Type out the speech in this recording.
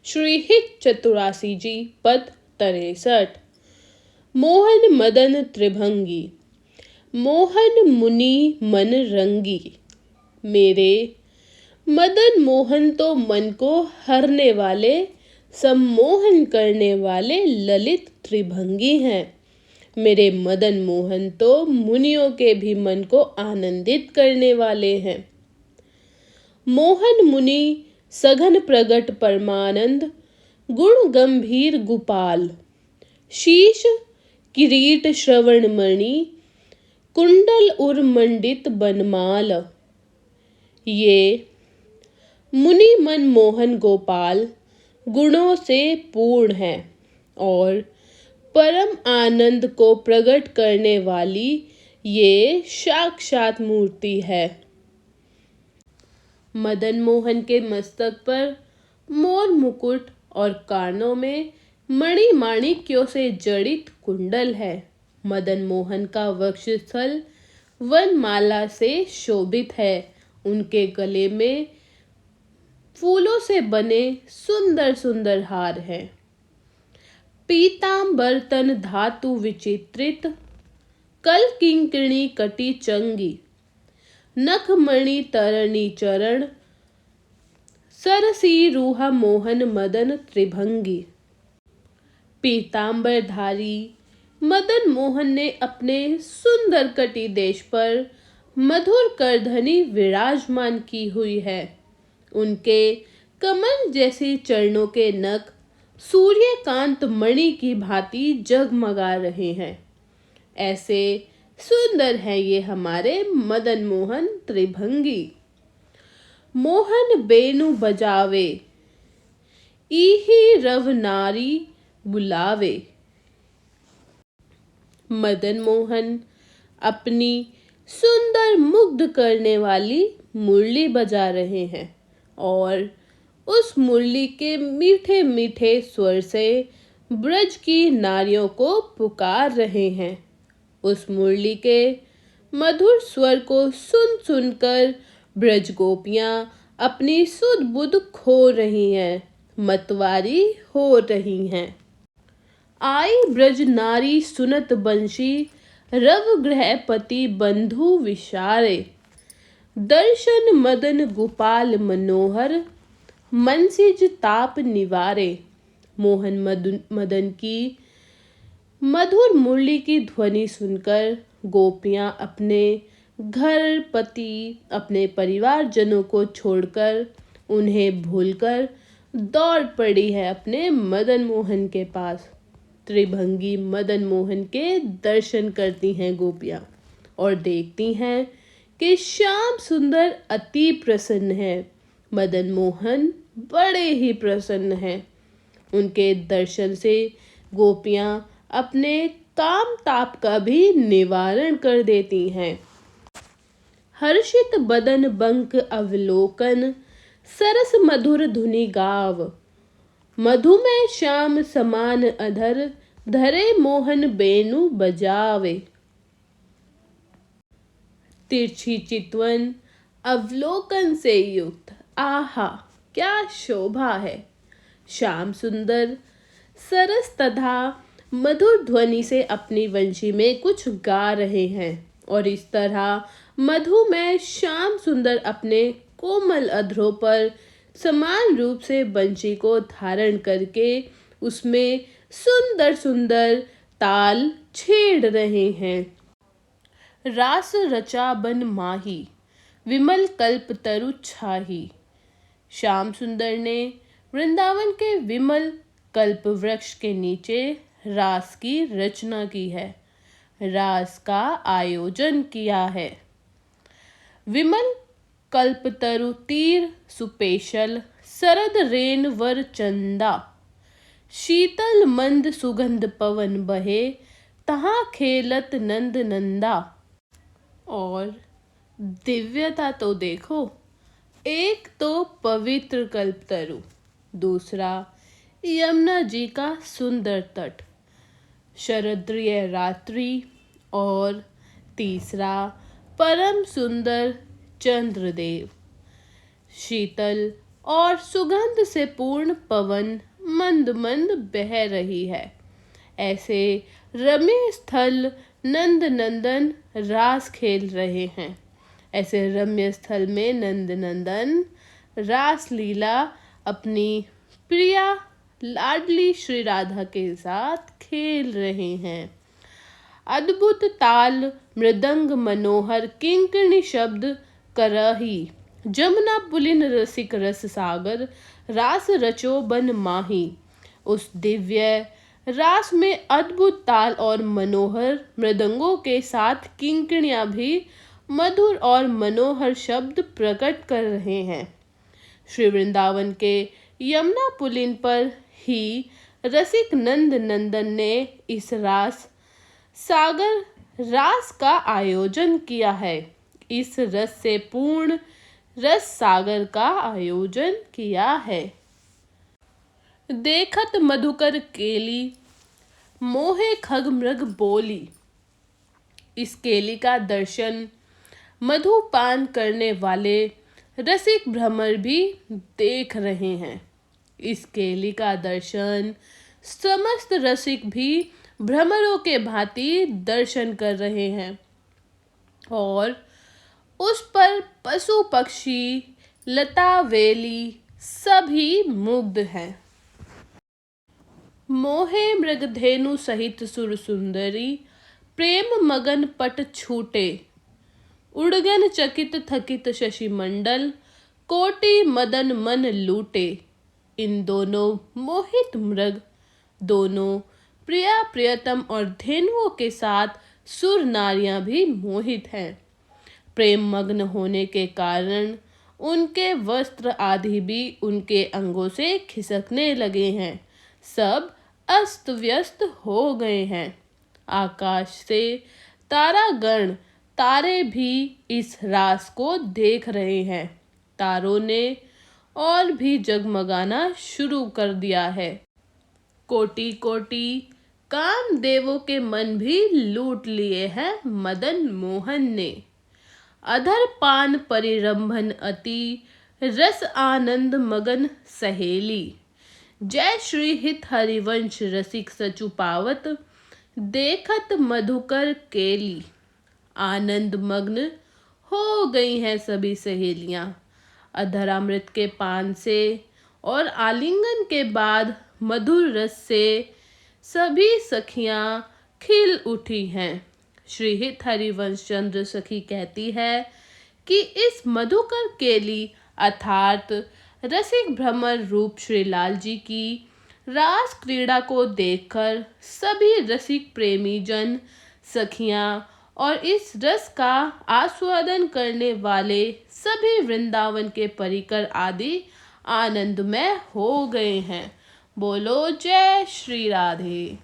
श्री हित चतुरासी जी पद 63। मोहन मदन त्रिभंगी, मोहन मुनि मन रंगी। मेरे मदन मोहन तो मन को हरने वाले, सम्मोहन करने वाले ललित त्रिभंगी हैं। मेरे मदन मोहन तो मुनियों के भी मन को आनंदित करने वाले हैं। मोहन मुनि सघन प्रगट परमानंद, गुण गंभीर गोपाल। शीश किरीट श्रवण मणि, कुंडल उर्मंडित बनमाल। ये मुनि मनमोहन गोपाल गुणों से पूर्ण है और परम आनंद को प्रकट करने वाली ये साक्षात मूर्ति है। मदन मोहन के मस्तक पर मोर मुकुट और कानों में मणि माणिक्यों से जड़ित कुंडल है। मदन मोहन का वक्षस्थल वनमाला से शोभित है। उनके गले में फूलों से बने सुंदर सुंदर हार हैं। पीतांबर तन धातु विचित्रित, कल किंकिणी कटी चंगी। नखमणि तरणी चरण, सरसी रूहा मोहन मदन त्रिभंगी। पीतांबरधारी मदन मोहन ने अपने सुंदर कटी देश पर मधुर करधनी विराजमान की हुई है। उनके कमल जैसे चरणों के नख सूर्यकांत मणि की भांति जगमगा रहे हैं। ऐसे सुंदर है ये हमारे मदन मोहन त्रिभंगी। मोहन बेनु बजावे, इहि रव नारी बुलावे। मदन मोहन अपनी सुंदर मुग्ध करने वाली मुरली बजा रहे हैं और उस मुरली के मीठे मीठे स्वर से ब्रज की नारियों को पुकार रहे हैं। उस मुरली के मधुर स्वर को सुन सुनकर ब्रज गोपियां अपनी सुध बुध खो रही हैं, मतवारी हो रही हैं। आई ब्रज नारी सुनत बंशी, रव गृहपति बंधु विशारे। दर्शन मदन गोपाल मनोहर, मनसिज ताप निवारे। मोहन मदन की मधुर मुरली की ध्वनि सुनकर गोपियां अपने घर पति अपने परिवारजनों को छोड़कर उन्हें भूलकर दौड़ पड़ी है अपने मदन मोहन के पास। त्रिभंगी मदन मोहन के दर्शन करती हैं गोपियां और देखती हैं कि श्याम सुंदर अति प्रसन्न है। मदन मोहन बड़े ही प्रसन्न हैं। उनके दर्शन से गोपियां अपने काम ताप का भी निवारण कर देती हैं। हर्षित बदन बंक अवलोकन, सरस मधुर धुनि गाव। मधुमय श्याम समान अधर, धरे मोहन बेनु बजावे। तिरछी चितवन अवलोकन से युक्त, आहा क्या शोभा है। श्याम सुंदर सरस तथा मधुर ध्वनि से अपनी वंशी में कुछ गा रहे हैं और इस तरह मधुमय श्याम सुंदर अपने कोमल अधरों पर समान रूप से बंशी को धारण करके उसमें सुंदर सुंदर ताल छेड़ रहे हैं। रास रचा बन माही, विमल कल्प तरु छाही। श्याम सुंदर ने वृंदावन के विमल कल्प वृक्ष के नीचे रास की रचना की है, रास का आयोजन किया है। विमल कल्पतरु तीर सुपेशल, सरद रेन वर चंदा। शीतल मंद सुगंध पवन बहे, तहाँ खेलत नंद नंदा। और दिव्यता तो देखो, एक तो पवित्र कल्पतरु, दूसरा यमुना जी का सुंदर तट, शरदृय रात्रि और तीसरा परम सुंदर चंद्रदेव। शीतल और सुगंध से पूर्ण पवन मंद मंद बह रही है। ऐसे रम्य स्थल नंद नंदन रास खेल रहे हैं। ऐसे रम्य स्थल में नंद नंदन रास लीला अपनी प्रिया लाडली श्री राधा के साथ खेल रहे हैं। अद्भुत ताल मृदंग मनोहर किंकिणी शब्द करही, जमुना पुलिन रसिक रस सागर रास रचो बन माही। उस दिव्य रास में अद्भुत ताल और मनोहर मृदंगों के साथ किंकिणियां भी मधुर और मनोहर शब्द प्रकट कर रहे हैं। श्री वृंदावन के यमुना पुलिन पर ही रसिक नंद नंदन ने इस रास सागर रास का आयोजन किया है। इस रस से पूर्ण रस सागर का आयोजन किया है। देखत मधुकर केली मोहे खग मृग बोली। इस केली का दर्शन मधुपान करने वाले रसिक भ्रमर भी देख रहे हैं। इस केली का दर्शन समस्त रसिक भी भ्रमरों के भांति दर्शन कर रहे हैं और उस पर पशु पक्षी लता वेली सभी मुग्ध हैं। मोहे मृगधेनु सहित सुर सुंदरी प्रेम मगन पट छूटे। उड़गन चकित थकित शशि मंडल कोटि मदन मन लूटे। इन दोनों मोहित मृग दोनों प्रिया प्रियतम और धेनुओं के साथ सुर नारियां भी मोहित हैं। प्रेम मग्न होने के कारण उनके वस्त्र आदि भी उनके अंगों से खिसकने लगे हैं। सब अस्त व्यस्त हो गए हैं। आकाश से तारागण तारे भी इस रास को देख रहे हैं। तारों ने और भी जगमगाना शुरू कर दिया है। कोटि कोटि कामदेवों के मन भी लूट लिए हैं मदन मोहन ने। अधर पान परिरंभन अति रस आनंद मगन सहेली। जय श्री हित हरिवंश रसिक सचु पावत देखत मधुकर केली। आनंद मग्न हो गई हैं सभी सहेलियां। अधरामृत के पान से और आलिंगन के बाद मधुर रस से सभी सखियां खिल उठी हैं। श्री हित हरिवंश चंद्र सखी कहती है कि इस मधुकर केली अर्थात रसिक भ्रमर रूप श्री लाल जी की रास क्रीड़ा को देखकर सभी रसिक प्रेमी जन सखियां और इस रस का आस्वादन करने वाले सभी वृंदावन के परिकर आदि आनंदमय हो गए हैं। बोलो जय श्री राधे।